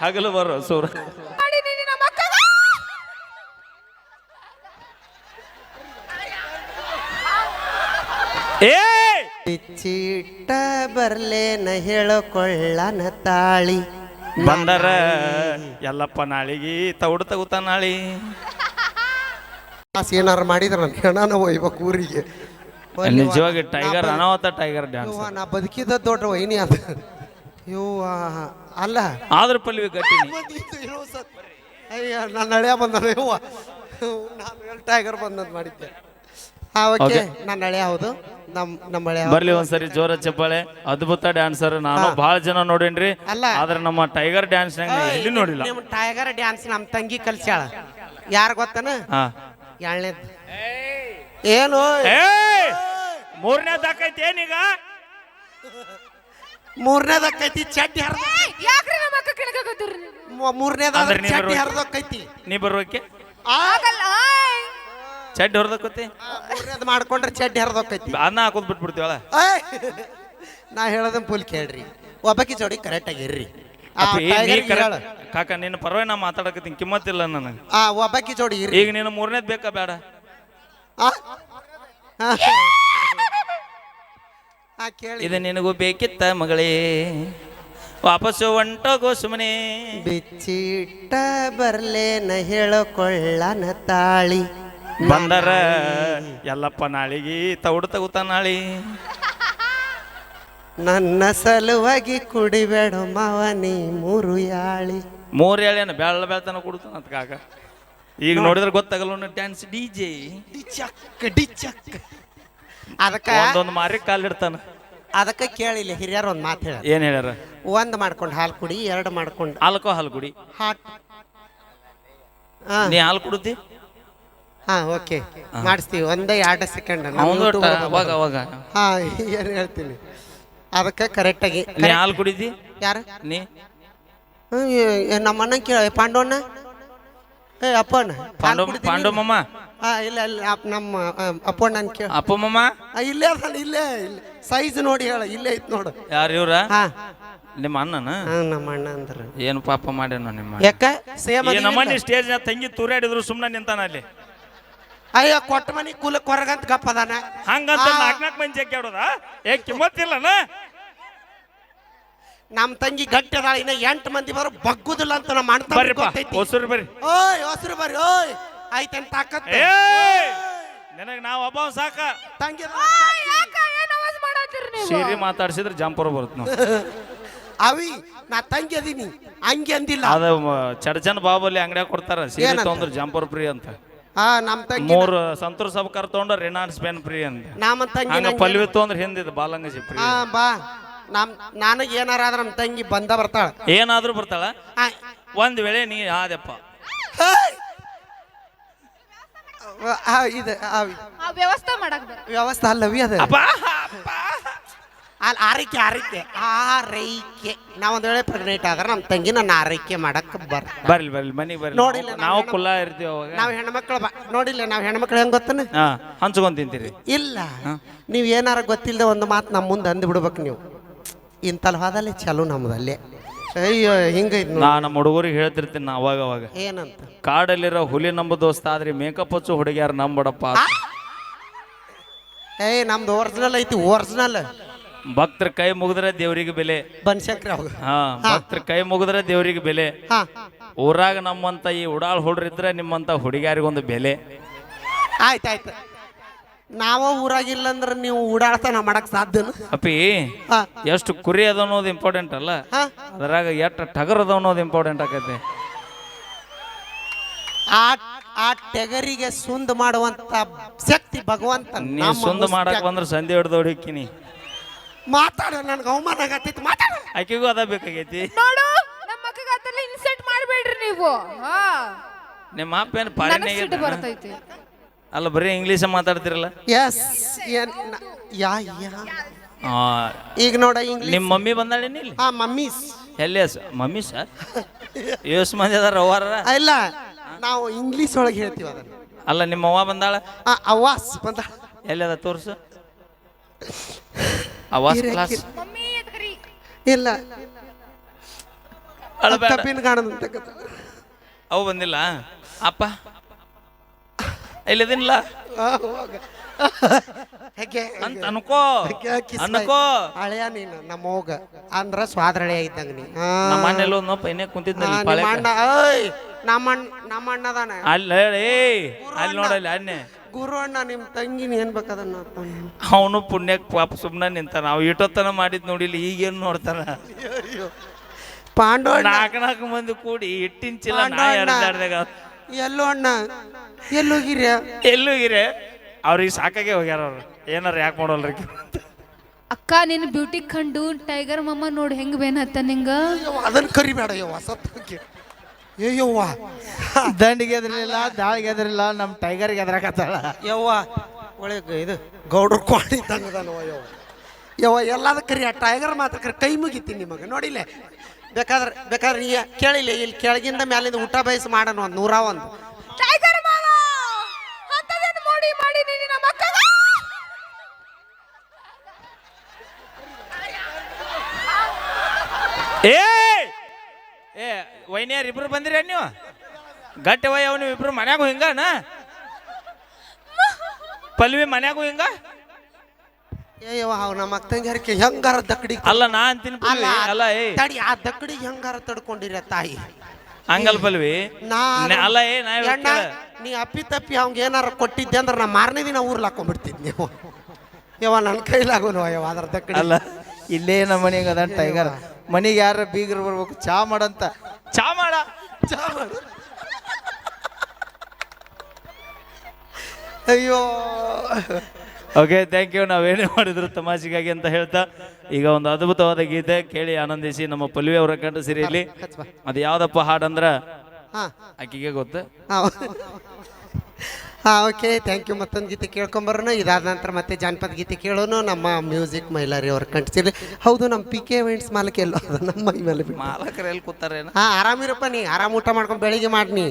ಹಗಲು ಬರೋ ಸೂರ ಏ ಚೀಟ ಬರ್ಲೇನ ಹೇಳಕೊಳ್ಳನ ತಾಳಿ ಬಂದರ ಎಲ್ಲಪ್ಪ ನಾಳಿಗೆ ತೌಡು ತಗುತ್ತ ನಾಳಿ ಏನಾರು ಮಾಡಿದ್ರ ನನ್ನ ಹೆಣನ ಒಯ್ಬೇಕು ಊರಿಗೆ. ನಿಜವಾಗಿ ಟೈಗರ್ ಅನಾವತ ಟೈಗರ್ ಡ್ಯಾನ್ಸ್ ನಾ ಬದುಕಿದ ದೊಡ್ಡ ವೈನಿ ಅದ ಇವ್ವ ಅಲ್ಲ ಆದ್ರ ಪಲ್ವಿ ಗಟ್ಟಿನಿ ಅಯ್ಯ ನನ್ನ ಹಳೆಯ ಬಂದ ಇವ್ವ ನಾನು ಟೈಗರ್ ಬಂದದ್ ಮಾಡಿದ್ದೆ. ಓಕೆ ನನ್ನ ಹಳೆಯ ಹೌದು ನಮ್ಮ ಹಳೆಯ ಬರ್ಲಿ ಒಂದ್ಸರಿ ಜೋರ ಚಪ್ಪಾಳೆ. ಅದ್ಭುತ ಡ್ಯಾನ್ಸರ್ ನಾನು ಬಹಳ ಜನ ನೋಡೇನ್ರಿ. ಅಲ್ಲ ಆದ್ರೆ ನಮ್ಮ ಟೈಗರ್ ಡ್ಯಾನ್ಸ್ ಎಲ್ಲಿ ನೋಡಿಲ್ಲ. ನಿಮ್ಮ ಟೈಗರ್ ಡ್ಯಾನ್ಸ್ ನಮ್ಮ ತಂಗಿ ಕಲ್ಸ್ಯಾಳ. ಯಾರು ಗೊತ್ತನ? ಎರಡನೇದು ಏನು ಮೂರನೇದಾಕೈತಿ ಏನೀಗ ಮೂರನೇದಕ್ಕೈತಿ ಚಡ್ಡಿ ಹರಿದ ಮೂರನೇದಾದ್ರೆ ಚಡ್ಡಿ ಹರಿದಕ್ಕೈತಿ. ನೀ ಬರ್ಬೇಕೆ ಚಡ್ಡಿ ಹೊರದಕ್ಕತಿ ಮೂರನೇದು ಮಾಡ್ಕೊಂಡ್ರೆ ಚಡ್ಡಿ ಹರಿದಕ್ಕೈತಿ. ಅನ್ನ ಹಾಕೋದ್ ಬಿಟ್ಬಿಡ್ತೀವಲ್ಲ. ನಾ ಹೇಳೋದನ್ ಫುಲ್ ಕೇಳ್ರಿ, ಒಬ್ಬಕಿ ಜೋಡಿ ಕರೆಕ್ಟ್ ಆಗಿರ್ರಿ. ಕಾಕ ನಿನ್ನ ಪರವಾಗಿ ನಾ ಮಾತಾಡಕತ್ತೀನಿ, ಕಿಮ್ಮತ್ತಿಲ್ಲ ನನಗೆ. ಒಬ್ಬಕಿ ಜೋಡಿ ಇರ್ರಿ. ಈಗ ನೀನು ಮೂರನೇದ್ ಬೇಕಾ ಬೇಡ? ಇದು ನಿನಗೂ ಬೇಕಿತ್ತ ಮಗಳೇ, ವಾಪಸ್ಸು ಹೊಂಟೋಗೋ ಸುಮ್ಮನೆ. ಬಿಚ್ಚಿಟ್ಟ ಬರ್ಲೇನ ಹೇಳಕೊಳ್ಳನ ತಾಳಿ ಬಂದರ ಎಲ್ಲಪ್ಪ ನಾಳಿಗೆ ತೌಡು ತಗುತ್ತ ನಾಳಿ. ನನ್ನ ಸಲುವಾಗಿ ಕುಡಿಬೇಡ ಮಾವನಿ ಮೂರು ಯಾಳಿ. ಮೂರು ಯಾಳೇನು ಬೆಳ್ಳ ಬೆಳ್ತಾನ ಕುಡ್ತಾನ ಕಾಕ. ಈಗ ನೋಡಿದ್ರೆ ಗೊತ್ತಾಗಲ್ಲ ಡ್ಯಾನ್ಸ್ ಡಿಜೆ ಡಿಚಕ್ ಅದಕ್ಕೆ ಒಂದೊಂದು ಮಾರಿ ಕಾಲಿಡ್ತಾನ. ಅದಕ್ಕೆ ಕೇಳಿಲ್ಲ ಹಿರಿಯರು ಒಂದು ಮಾತು ಹೇಳ. ಏನ್ ಹೇಳ್ಯಾರ? ಒಂದು ಮಾಡ್ಕೊಂಡು ಹಾಲು ಕುಡಿ, ಎರಡು ಮಾಡ್ಕೊಂಡು ಹಾಲ್ಕೋ ಹಾಲು ಕುಡಿ. ಹಾಟ್ ನೀ ಹಾಲು ಕುಡುತ್ತಿ? ಓಕೆ ಮಾಡಿಸ್ತೀವಿ. ಒಂದೇ 2 ಸೆಕೆಂಡ್ ಅವಾಗ ಅವಾಗ ಏನು ಹೇಳ್ತೀನಿ. ಅದಕ್ಕೆ ಕರೆಕ್ಟಾಗಿ ನೀ ಹಾಲು ಕುಡಿದಿ? ಯಾರು? ನೀ ನಮ್ಮ ಅಣ್ಣ ಕೇಳ ಪಾಂಡವಣ್ಣ. ಅಪ್ಪಣ್ಣ ಪಾಂಡು ಮಮ್ಮ. ಇಲ್ಲ ಇಲ್ಲ ನಮ್ಮ ಅಪ್ಪಣ್ಣ ಕೇಳ. ಅಪ್ಪ ಮಮ್ಮ ಇಲ್ಲೇ ಅದ, ಇಲ್ಲೇ ಸೈಜ್ ನೋಡಿ ಹೇಳ, ಇಲ್ಲೇ ಐತ್ ನೋಡು. ಯಾರು ಇವ್ರ? ನಿಮ್ಮ ಅಣ್ಣನ? ನಮ್ಮ ಅಣ್ಣ ಅಂದ್ರ ಏನು ಪಾಪ ಮಾಡ್ಯಾನ ನಿಮ್ಮ? ಯಾಕ ಸೇಮ್ ನಮ್ಮನೆ ಸ್ಟೇಜ್ ತಂಗಿ ತೂರಾಡಿದ್ರು ಸುಮ್ಮನೆ ನಿಂತಾನ ಅಲ್ಲಿ. ಅಯ್ಯ ಕೊಟ್ಟ ಮನಿ ಕುಲಕ್ ಹೊರಗಂತ ಗಪ್ಪ ಅದಾನ. ಹಂಗಂತ 4 ಮಂದಿ ಜಗ್ಗಿ ಆಡೋದ? ಕಿಮ್ಮತ್ತಿಲ್ಲನ? ನಮ್ಮ ತಂಗಿ ಗಟ್ಟಿ ಅದಾಳ. ಇನ್ನ 8 ಮಂದಿ ಬರೋ ಬಗ್ಗುದಿಲ್ಲ ಅಂತ ನಮ್ಮ ಅಣ್ಣ ಹೊಸರು ಬರ್ರಿ. ಓಯ್ ಹೊಸರು ಬರ್ರಿ. ಓಯ್ ಆಯ್ತೇನ್ ತಾಕತ್ ನನಗೆ ನಾವು ಒಬ್ಬ ಸಾಕ. ತಂಗಿ ಸೀರಿ ಮಾತಾಡ್ಸಿದ್ರೆ ಜಂಪರ್ ಬರುತ್ತೆ ನಾವು. ಅವಿ ನಾ ತಂಗಿ ಅದೀನಿ ಹಂಗೆ ಅಂದಿಲ್ಲ. ಅದ ಚಡ್ಚನ್ ಬಾಬಲ್ಲಿ ಅಂಗಡಿಯಾಗ ಕೊಡ್ತಾರ ಸೀರೆ ತೊಗೊಂಡ್ರೆ ಜಂಪರ್ ಫ್ರೀ ಅಂತ. ನಮ್ಮ ತಂಗಿ 3 ಸಂತೂರ್ ಸಬ್ಕರ್ ತೊಗೊಂಡ್ರೆ ರೆನಾಲ್ಡ್ ಸ್ಪೇನ್ ಫ್ರೀ ಅಂತ. ನಮ್ಮ ತಂಗಿ ಹಂಗ ಪಲ್ವಿ ತೊಗೊಂಡ್ರೆ ಹಿಂದಿದ್ ಬಾಲಂಗಜಿ ಫ್ರೀ. ಬಾ ನನಗೆ ಏನಾರ ಆದ್ರ ನಮ್ಮ ತಂಗಿ ಬಂದ ಬರ್ತಾಳ. ಏನಾದ್ರೂ ಬರ್ತಾಳ. ಒಂದ್ ವೇಳೆ ನೀ ಆದಪ್ಪ ಇದು ವ್ಯವಸ್ಥೆ ಅಲ್ಲವಿ ಅದ ಅಲ್ಲಿ ಆರೈಕೆ ನಾವೊಂದ್ ವೇಳೆ ಪ್ರೆಗ್ನೆಂಟ್ ಆದ್ರೆ ನಮ್ಮ ತಂಗಿ ನನ್ನ ಆರೈಕೆ ಮಾಡಕ್ ಬರ್ಲಿ ಮನಿಗೆ ಬರ್ಲಿ. ನೋಡಿಲ್ಲ ನಾವು ಕುಲ್ಲ ಇರ್ತೀವಿ ಅವಾಗ. ನಾವು ಹೆಣ್ಮಕ್ಳು ನೋಡಿಲ್ಲ. ನಾವು ಹೆಣ್ಮಕ್ಳು ಹೆಂಗ್ ಗೊತ್ತನ? ಹಂಚ್ಕೊಂಡ್ ತಿಂತೀರಿ. ಇಲ್ಲ ನೀವ್ ಏನಾರ ಗೊತ್ತಿಲ್ಲದೆ ಒಂದು ಮಾತು ನಮ್ಮ ಮುಂದೆ ಅಂದ್ ಬಿಡ್ಬೇಕು. ನೀವು ಇಂತಲ್ ಹೋದಲ್ಲಿ ಚಲೋ ನಮ್ದಲ್ಲಿ. ಅಯ್ಯೋ ಹಿಂಗೈತ್ ನಮ್ಮ ಹುಡುಗರಿಗೆ ಹೇಳ್ತಿರ್ತೀನಿ ನಾ ಅವಾಗ ಅವಾಗ. ಏನಂತ? ಕಾಡಲ್ಲಿರೋ ಹುಲಿ ನಂಬ ದೋಸ್ತ ಆದ್ರಿ ಮೇಕಪ್ ಹಚ್ಚು ಹುಡುಗಿಯಾರ ನಂಬಡಪ್ಪ. ನಮ್ದು ಒರಿಜಿನಲ್ ಐತಿ, ಒರಿಜಿನಲ್. ಭಕ್ತರ ಕೈ ಮುಗಿದ್ರೆ ದೇವ್ರಿಗೆ ಬೆಲೆ. ಬನ್ಶಂಕ್ರ ಭಕ್ತರ ಕೈ ಮುಗಿದ್ರೆ ದೇವ್ರಿಗೆ ಬೆಲೆ. ಊರಾಗ ನಮ್ಮಂತ ಈ ಉಡಾಳ್ ಹುಡ್ರಿದ್ರೆ ನಿಮ್ಮಂತ ಹುಡುಗಿಯಾರಿಗೊಂದು ಬೆಲೆ. ಆಯ್ತಾಯ್ತು. ನಾವ ಊರಾಗಿಲ್ಲ ಅಂದ್ರೆ ನೀವು ಓಡಾಡ್ತಾನ ಮಾಡಕ್ ಸಾಧ್ಯ? ಅಪ್ಪಿ ಎಷ್ಟು ಕುರಿ ಅದ ಅನ್ನೋದು ಇಂಪಾರ್ಟೆಂಟ್ ಅಲ್ಲ, ಅದ್ರಾಗ ಎಷ್ಟು ಟಗರ್ ಅದ ಅನ್ನೋದು ಇಂಪಾರ್ಟೆಂಟ್ ಆಗತ್ತೆ. ಆ ಟಗರಿಗೆ ಸುಂದ್ ಮಾಡುವಂತ ಶಕ್ತಿ ಭಗವಂತ. ನೀ ಸುಂದ್ ಮಾಡಕ್ ಬಂದ್ರೆ ಸಂಧಿ ಹಿಡ್ದು ಹೊಡಿಕಿನಿ. ಮಾತಾಡ, ನನ್ಗೆ ಅವಮಾನ ಆಗತ್ತೈತಿ. ಮಾತಾಡ. ಆಕೆಗೂ ಅದ ಬೇಕಾಗೈತಿ. ನೋಡು, ನಮ್ಮ ಮಕ್ಕಗತ್ತಲ್ಲ ಇನ್ಸಲ್ಟ್ ಮಾಡಬೇಡ್ರಿ ನೀವು. ನಿಮ್ಮ ಅಪ್ಪ ಏನು ಪಾರಿನ ಬರ್ತೈತಿ ಅಲ್ಲ, ಬರೀ ಇಂಗ್ಲೀಷ್ ಮಾತಾಡ್ತಿರಲ್ಲ. ಎಸ್ ಈಗ ನೋಡ ಇಂಗ್ಲೀಷ್. ನಿಮ್ಮ ಮಮ್ಮಿ ಬಂದಾಳೇನಿ ಇಲ್ಲಿ? ಮಮ್ಮೀಸ್. ಎಲ್ಲಿ ಮಮ್ಮಿ ಸರ್? ಎಷ್ಟು ಮಂದಿ ಅದಾರ ಅವ್ವಾರ? ಇಲ್ಲ, ನಾವು ಇಂಗ್ಲೀಷ್ ಒಳಗೆ ಹೇಳ್ತೀವಿ ಅದನ್ನ. ಅಲ್ಲ, ನಿಮ್ಮ ಅವ್ವ ಬಂದಾಳ? ಅವ್ವಾಸ್ ಬಂದಾಳ. ಎಲ್ಲಿ ಅದ ತೋರ್ಸು. ಅವಾಸ್ ಕ್ಲಾಸ್ ಇಲ್ಲ ಅಳಬೇಡ. ಕಬ್ಬಿನ ಗಾಣದಂತ ಅವು ಬಂದಿಲ್ಲ ಅಪ್ಪ ಇಲ್ಲದಿಲ್ಲ ಅಂತ ಅನ್ಕೋ ಹಳೆಯ ನೀನು ನಮ್ಮ ಹೋಗ ಅಂದ್ರ ಸ್ವಾದ್ರಳೆ ಇದ್ದಂಗ ನೀ ನಮ್ಮ ಮನೆಯಲ್ಲಿ ಒಂದು ಪೈನೆ ಕುಂತಿದ್ನಲ್ಲಿ ನಮ್ಮ ಅಣ್ಣದಾನ ಅಲ್ಲ ಅಲ್ಲಿ ನೋಡಲ್ಲ ಅನ್ನೆ ಗುರು ಅಣ್ಣ ನಿಮ್ ತಂಗಿನ ಏನ್ ಬೇಕದನ್ನ ಅವನು ಪುಣ್ಯಕ್ ಪಾಪ ಸುಮ್ನ ನಿಂತಾನ ನಾವು ಇಟ್ಟೋತನ ಮಾಡಿದ್ ನೋಡಿಲ್ಲ ಈಗೇನು ನೋಡ್ತಾನ ಪಾಂಡವ ನಾಲ್ಕು ಮಂದಿ ಕೂಡಿ ಇಟ್ಟಿಂಚಿಲ್ಲ ಎಲ್ಲೋ ಅಣ್ಣ ಎಲ್ಲೋಗಿರ್ಯ ಎಲ್ಲೋಗಿರೆ ಅವ್ರಿಗೆ ಸಾಕಾಗೆ ಹೋಗ್ಯಾರ ಅವ್ರು ಏನಾರ ಯಾಕೆ ಮಾಡೋಲ್ರಿ ಅಕ್ಕ ನಿನ್ನ ಬ್ಯೂಟಿ ಕಂಡು ಟೈಗರ್ ಮಮ್ಮ ನೋಡಿ ಹೆಂಗ್ ಬೇನತ್ತ ನಿಂಗ ಅದನ್ನ ಕರಿಬೇಡ ಯವ್ವ ಸತ್ತಕ್ಕೆ ಏಯವ್ವ ದಂಡಿಗೆ ಎದ್ರಲಿಲ್ಲ ದಾಳಿಗೆ ಎದ್ರಿಲ್ಲ ನಮ್ಮ ಟೈಗರ್ಗೆ ಎದ್ರಾಕತ್ತಾಳ ಯವ್ವ ಒಳಗೆ ಇದು ಗೌಡ್ರ ಕ್ವಾಣಿ ತಂಗದನವ ಯವ್ವ ಎಲ್ಲದ ಕರಿ ಆ ಟೈಗರ್ ಮಾತ್ರ ಕರಿ ಕೈ ಮುಗಿತೀನಿ ನಿಮಗೆ ನೋಡಿಲ್ಲ ಬೇಕಾದ್ರೆ ನೀ ಕೇಳಿಲ್ಲ ಇಲ್ಲಿ ಕೆಳಗಿಂದ ಮ್ಯಾಲಿಂದ ಊಟ ಬಯಸಿ ಮಾಡೋಣ ಒಂದು 101 ಟೈಗರ್ ಮಾವ ಅಂತದೇನು ಮಾಡಿ ನಿನ್ನ ಮಕ್ಕಳ ಏ ವೈನ್ಯಾರ ಇಬ್ರು ಬಂದಿರ ನೀವು ಗಟ್ಟಿ ವೈ ಅವನು ಇಬ್ರು ಮನ್ಯಾಗೂ ಹಿಂಗನ ಪಲ್ವಿ ಮನ್ಯಾಗೂ ಹಿಂಗ ಏಯವ್ವ ಅವ್ ನಮ್ಮ ಅಕ್ಕಂಗೆ ಹೆಂಗಾರ ದಕ್ಕಡಿ ಅಲ್ಲ ನಾ ಅಂತೀನಿ ಪಲ್ವಿ ಅಲ್ಲ ಏ ತಡಿ ಆ ದಕ್ಕಡಿ ಹೆಂಗಾರ ತಡ್ಕೊಂಡಿರ ತಾಯಿ ಹಂಗಲ್ ಪಲ್ವಿ ಅಲ್ಲ ಏ ನಾ ನೀ ಅಪ್ಪಿ ತಪ್ಪಿ ಅವಂಗ ಏನಾರ ಕೊಟ್ಟಿದ್ದೆ ಅಂದ್ರೆ ನಾ ಮಾರನೇ ದಿನ ಊರ್ಲ್ ಹಾಕೊಂಡ್ಬಿಡ್ತಿದ್ ನೀವು ಯವ್ವ ನನ್ನ ಕೈಲಾಗೋಲ್ವ ಯವ್ವ ಅದ್ರ ದಕ್ಕಡಿ ಅಲ್ಲ ಇಲ್ಲೇ ನಮ್ಮ ಮನೆಗೆ ಅದ ಟೈಗರ್ ಮನೆಗೆ ಯಾರ ಬೀಗರು ಬರ್ಬೇಕು ಚಾ ಮಾಡಂತ ಚಾ ಮಾಡ ಅಯ್ಯೋ ಓಕೆ ಥ್ಯಾಂಕ್ ಯು ನಾವೇನೇ ಮಾಡಿದ್ರು ತಮಾಷೆಗಾಗಿ ಅಂತ ಹೇಳ್ತಾ ಈಗ ಒಂದು ಅದ್ಭುತವಾದ ಗೀತೆ ಕೇಳಿ ಆನಂದಿಸಿ ನಮ್ಮ ಪಲ್ವಿ ಅವರ ಕಂಡ ಸಿರಿಯಲ್ಲಿ ಅದು ಯಾವ್ದಪ್ಪ ಹಾಡಂದ್ರ ಆಕಿಗೆ ಗೊತ್ತು ಓಕೆ ಥ್ಯಾಂಕ್ ಯು ಮತ್ತೊಂದು ಗೀತೆ ಕೇಳ್ಕೊಂಬರೋಣ ಇದಾದ ನಂತರ ಮತ್ತೆ ಜಾನಪದ ಗೀತೆ ಕೇಳೋನು ನಮ್ಮ ಮ್ಯೂಸಿಕ್ ಮೈಲಾರಿ ಅವ್ರ ಕಂಡ್ಸಿರಿ ಹೌದು ನಮ್ಮ PK Events ಮಾಲಕ ಎಲ್ಲೋ ಅದು ನಮ್ಮ ಮೈ ಮೇಲೆ ಮಾಲಕರು ಎಲ್ಲಿ ಕೂತಾರೇನ ಆರಾಮಿರಪ್ಪ ನೀ ಆರಾಮ್ ಊಟ ಮಾಡ್ಕೊಂಡು ಬೆಳಿಗ್ಗೆ ಮಾಡಿ